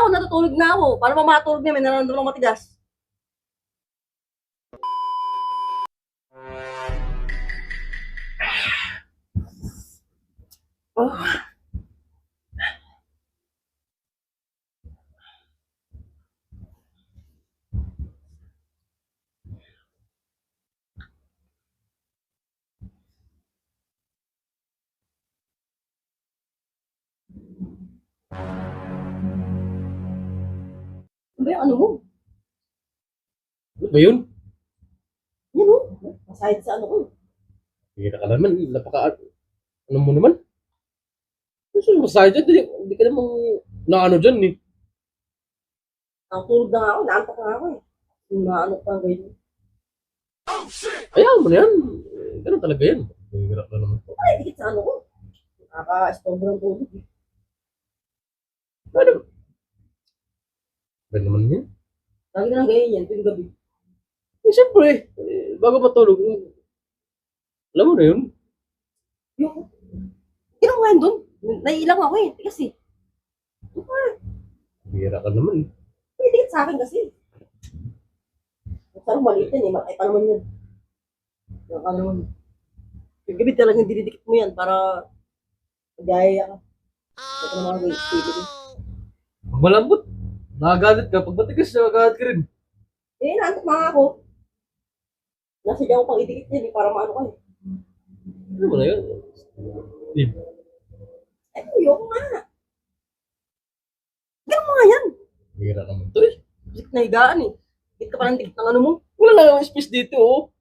ako, natutulog na ako. Para mamatulog niya, may nararamdaman akong matigas. Oh. Ano ba yung ano mo? Ano ba yun? Yan o. Masahid sa ano ko. Hira ka naman. Ano mo naman? Gusto mo masaya dyan? Hindi ka namang naano dyan eh. Natulog na nga ako, naantok na ako eh. Yung naano pa ganyan. Ayaw mo na yan. Ganun talaga yan. Hira ka naman. Ay, dikit sa ano ko. Nakaka-stove ng tulog eh. Ano? Ba naman yan? Lagi na lang ganyan yan, tuwing gabi. Eh, siyempre. Bago matulog. Alam mo na yun. Yung, ginawa yun dun. Naiilang ako eh, kasi. Hira ka naman eh. May dikit sa akin kasi. Sarang maliit yan eh, ay pa naman yan. Yung ano naman. Yung gabi talagang dinidikit mo yan para magaya ka. Ito na mga gawin, stable eh. Pag malambot, nakagalit ka. Pag matigas, nakagalit ka rin. Eh, naantok na nga ako. Nasadya ko pang idikit yan eh, para maano ka eh. Ano mo na yun? Eh, Eh, ayoko nga. Ganun mga yan. hira naman to eh. Dikit na higaan eh. Dikit ka pa ng dikit ng ano mo. Wala lang yung space dito oh.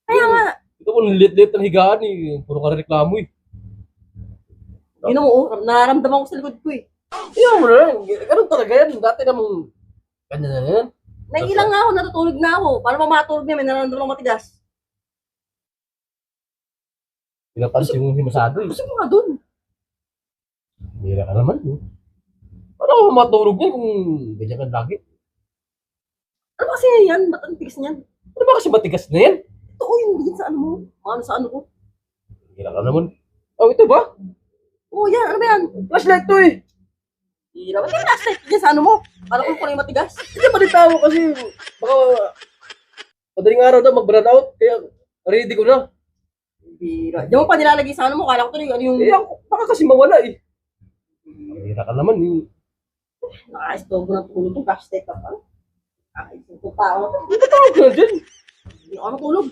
Kaya nga, Ito ko liit-liit ng higaan eh. Puro ka reklamo eh. yun mo, nararamdaman ko sa likod ko eh. Ayaw mo na lang. Ganun talaga yan. Dati namang ganyan na yan. Naiilang nga ako, natutulog na ako. Para mamatulog niya, may nararamdaman akong matigas. Pinapansin mo himasado eh. Gusto ko nga dun. Hira ka naman eh. Paano ka matulog yan kung ganyan ka lagi? Ano kasi yan? Ba't ang tigas niyan? Ano ba kasi matigas na yan? Ito yung dikit sa ano mo. Ano sa ano ko. Hira ka naman. Oh, ito ba? Oh, yan. Ano ba yan? Flashlight to eh. Hira. Ba't yung flashlight niya sa ano mo? Para kung yung matigas. Hindi malitaw kasi baka madaling araw daw mag-burn out. Kaya ready ko na. Hira. Diyan mo pa nilalagay sa ano mo. Kala ko tuloy ano yung... Eh, baka kasi mawala eh. Hira ka naman eh. Naka-stove na tulog yung flashlight ka pa. Nakaisip ko pa ako. Hindi ka tawag ka na dyan. Hindi ako natulog.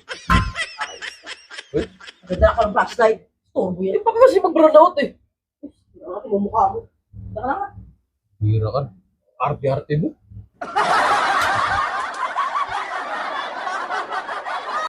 Eh? Nagdala ka ng flashlight. Storbo yan. Eh, baka kasi mag-burn out eh. Hindi ako natin mumukha mo. Saka na nga. Hira ka. Arte-arte mo.